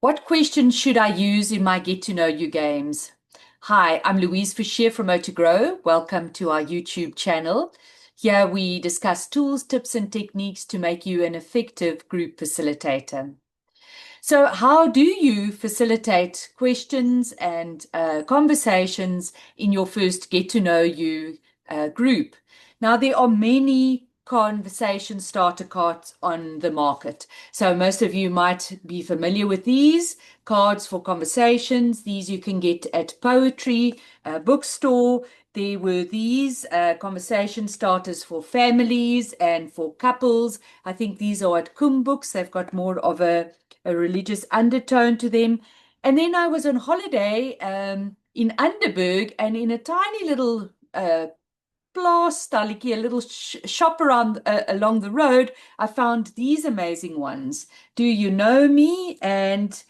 What questions should I use in my get to know you games? Hi, I'm Louise Fouché from OTGrow. Welcome to our YouTube channel. Here we discuss tools, tips, and techniques to make you an effective group facilitator. So, how do you facilitate questions and conversations in your first get to know you group? Now, there are many conversation starter cards on the market. So, most of you might be familiar with these cards for conversations. These you can get at Poetry bookstore. There were these conversation starters for families and for couples. I think these are at Kum Books. They've got more of a religious undertone to them. And then I was on holiday in Underberg, and in a tiny little plaastalletjie, a little shop around along the road, I found these amazing ones. Do you know me? And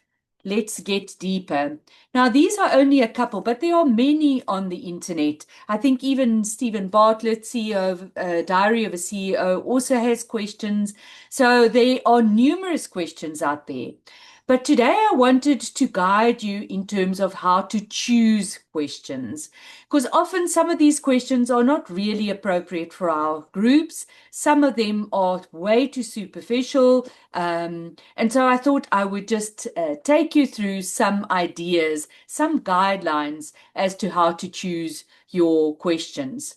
let's get deeper. Now, these are only a couple, but there are many on the internet. I think even Stephen Bartlett, CEO of Diary of a CEO, also has questions. So there are numerous questions out there. But today I wanted to guide you in terms of how to choose questions, because often some of these questions are not really appropriate for our groups. Some of them are way too superficial. And so I thought I would just take you through some ideas, some guidelines as to how to choose your questions.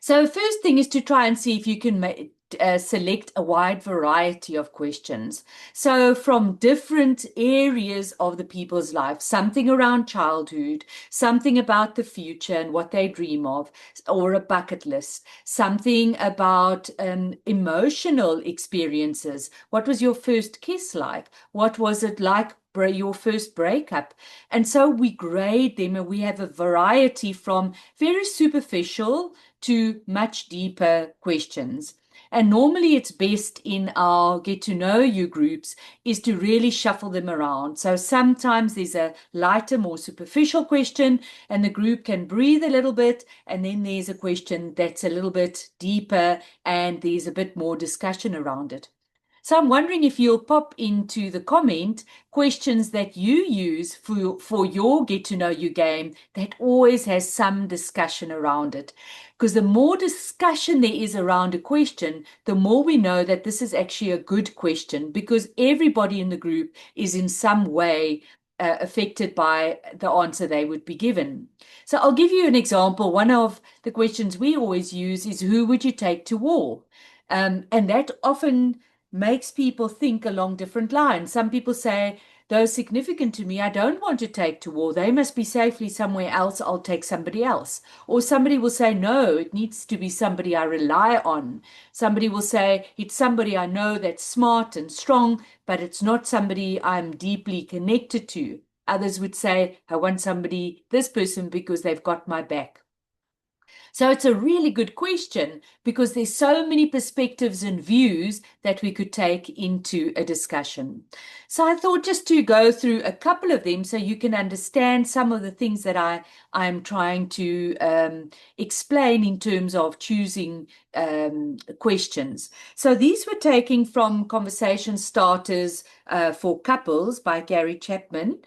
So first thing is to try and see if you can select a wide variety of questions. So from different areas of the people's life, something around childhood, something about the future and what they dream of, or a bucket list, something about emotional experiences. What was your first kiss like? What was it like your first breakup? And so we grade them, and we have a variety from very superficial to much deeper questions. And normally it's best in our get to know you groups is to really shuffle them around. So sometimes there's a lighter, more superficial question, and the group can breathe a little bit. And then there's a question that's a little bit deeper, and there's a bit more discussion around it. So I'm wondering if you'll pop into the comment questions that you use for your get to know you game that always has some discussion around it. Because the more discussion there is around a question, the more we know that this is actually a good question, because everybody in the group is in some way affected by the answer they would be given. So I'll give you an example. One of the questions we always use is, who would you take to war? And that often makes people think along different lines. Some people say, those significant to me, I don't want to take to war. They must be safely somewhere else. I'll take somebody else. Or somebody will say, no, it needs to be somebody I rely on. Somebody will say, it's somebody I know that's smart and strong, but it's not somebody I'm deeply connected to. Others would say, I want somebody, this person, because they've got my back. So it's a really good question, because there's so many perspectives and views that we could take into a discussion. So I thought just to go through a couple of them so you can understand some of the things that I'm trying to explain in terms of choosing questions. So these were taken from Conversation Starters for Couples by Gary Chapman.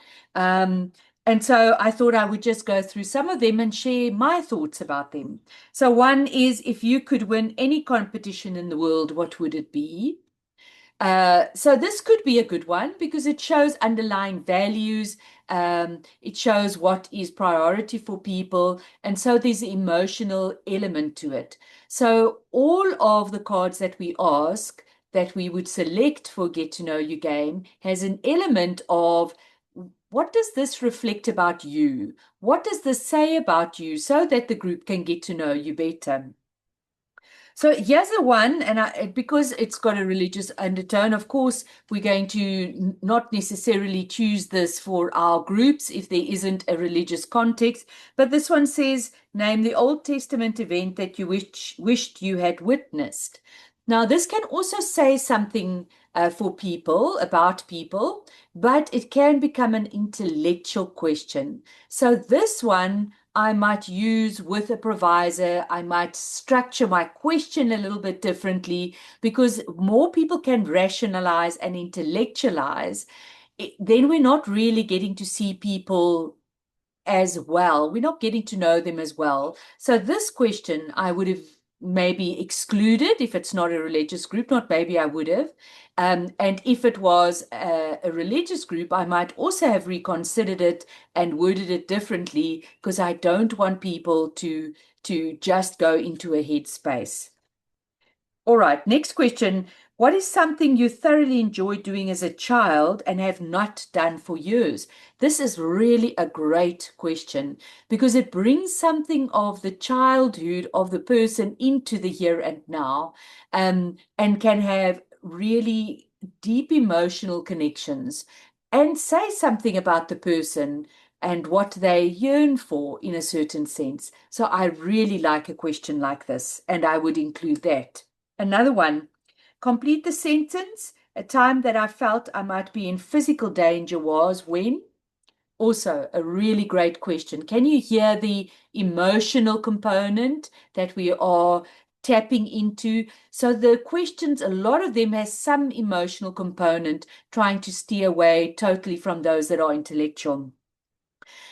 And so I thought I would just go through some of them and share my thoughts about them. So one is, if you could win any competition in the world, what would it be? So this could be a good one because it shows underlying values. It shows what is priority for people. And so there's an emotional element to it. So all of the cards that we ask, that we would select for Get to Know You game, has an element of, what does this reflect about you? What does this say about you, so that the group can get to know you better? So here's the one, and because it's got a religious undertone, of course, we're going to not necessarily choose this for our groups if there isn't a religious context. But this one says, name the Old Testament event that you wished you had witnessed. Now, this can also say something for people, about people, but it can become an intellectual question. So this one I might use with a provisor. I might structure my question a little bit differently, because more people can rationalize and intellectualize then we're not really getting to see people as well. We're not getting to know them as well. So this question I would have maybe excluded if it's not a religious group, not maybe I would have. And if it was a religious group, I might also have reconsidered it and worded it differently because I don't want people to just go into a headspace. All right, next question. What is something you thoroughly enjoyed doing as a child and have not done for years? This is really a great question because it brings something of the childhood of the person into the here and now, and can have really deep emotional connections and say something about the person and what they yearn for in a certain sense. So I really like a question like this, and I would include that. Another one, complete the sentence. A time that I felt I might be in physical danger was when? Also, a really great question. Can you hear the emotional component that we are tapping into? So the questions, a lot of them has some emotional component, trying to steer away totally from those that are intellectual.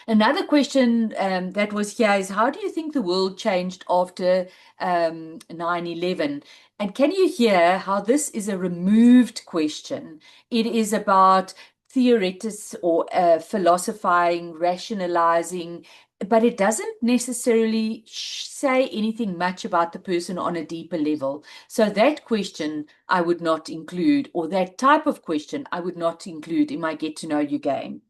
Another question that was here is, how do you think the world changed after 9/11? And can you hear how this is a removed question? It is about theoretics or philosophizing, rationalizing, but it doesn't necessarily say anything much about the person on a deeper level. So that question I would not include, or that type of question I would not include in my get to know you game.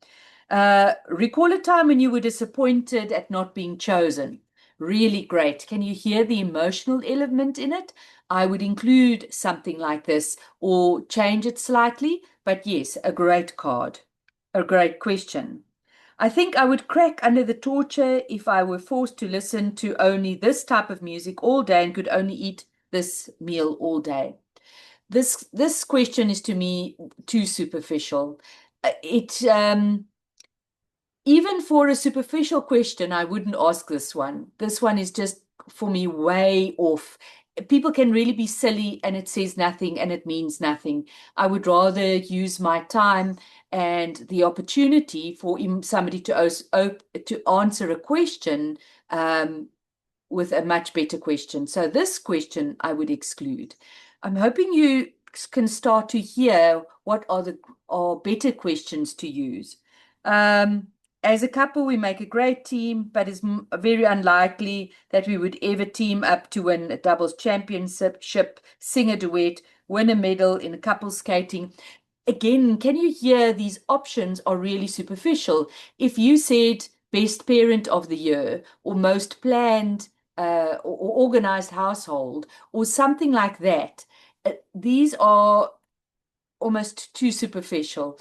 Recall a time when you were disappointed at not being chosen. Really great. Can you hear the emotional element in it? I would include something like this or change it slightly, but yes, a great card, a great question. I think I would crack under the torture if I were forced to listen to only this type of music all day and could only eat this meal all day. This question is to me too superficial. It Even for a superficial question, I wouldn't ask this one. This one is just for me way off. People can really be silly and it says nothing and it means nothing. I would rather use my time and the opportunity for somebody to answer a question um, with a much better question. So this question I would exclude. I'm hoping you can start to hear what are better questions to use. Um, as a couple, we make a great team, but it's very unlikely that we would ever team up to win a doubles championship, sing a duet, win a medal in couple skating. Again, can you hear these options are really superficial? If you said best parent of the year or most planned or organized household or something like that, these are almost too superficial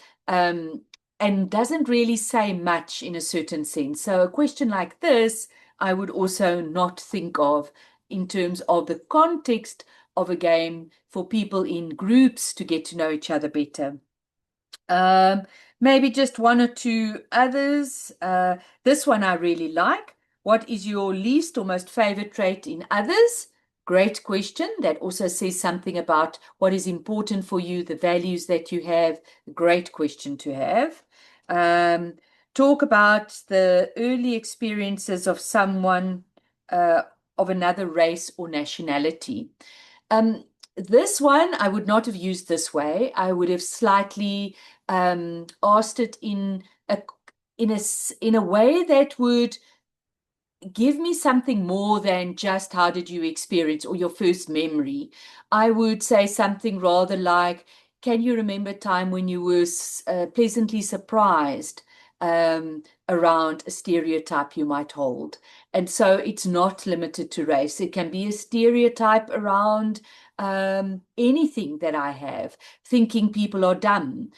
and doesn't really say much in a certain sense. So a question like this, I would also not think of in terms of the context of a game for people in groups to get to know each other better. Um, Maybe just one or two others. This one I really like. What is your least or most favorite trait in others? Great question. That also says something about what is important for you, the values that you have. Great question to have. Um, Talk about the early experiences of someone of another race or nationality. Um, this one I would not have used this way. I would have slightly asked it a in a way that would give me something more than just how did you experience or your first memory. I would say something rather like, can you remember a time when you were pleasantly surprised around a stereotype you might hold? And so it's not limited to race. It can be a stereotype around anything that I have, thinking people are dumb,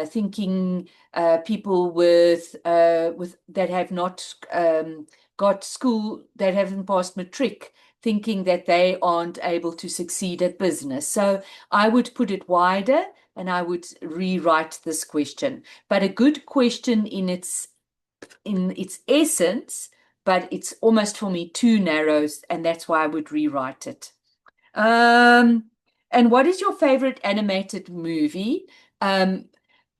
thinking people with that have not got school that haven't passed matric, thinking that they aren't able to succeed at business. So I would put it wider and I would rewrite this question. But a good question in its essence, but it's almost for me too narrow, and that's why I would rewrite it. Um, and what is your favorite animated movie? Um,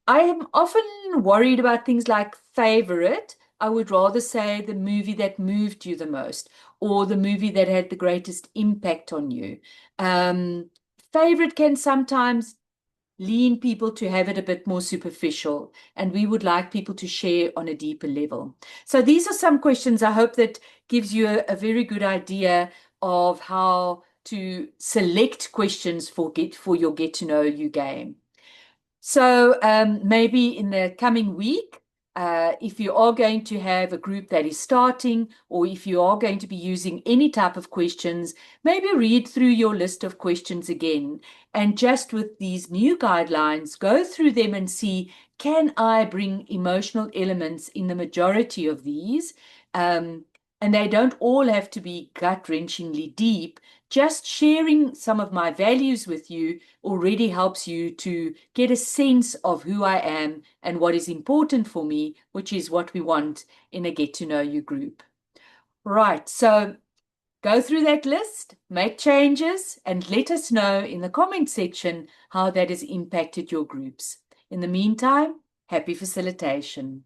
I am often worried about things like favorite. I would rather say the movie that moved you the most or the movie that had the greatest impact on you. Um, Favorite can sometimes lean people to have it a bit more superficial, and we would like people to share on a deeper level. So these are some questions I hope that gives you a very good idea of how to select questions for your get to know you game. So maybe in the coming week, if you are going to have a group that is starting, or if you are going to be using any type of questions, maybe read through your list of questions again. And just with these new guidelines, go through them and see, can I bring emotional elements in the majority of these? Um, and they don't all have to be gut-wrenchingly deep. Just sharing some of my values with you already helps you to get a sense of who I am and what is important for me, which is what we want in a get to know you group. Right, so go through that list, make changes, and let us know in the comment section how that has impacted your groups. In the meantime, happy facilitation.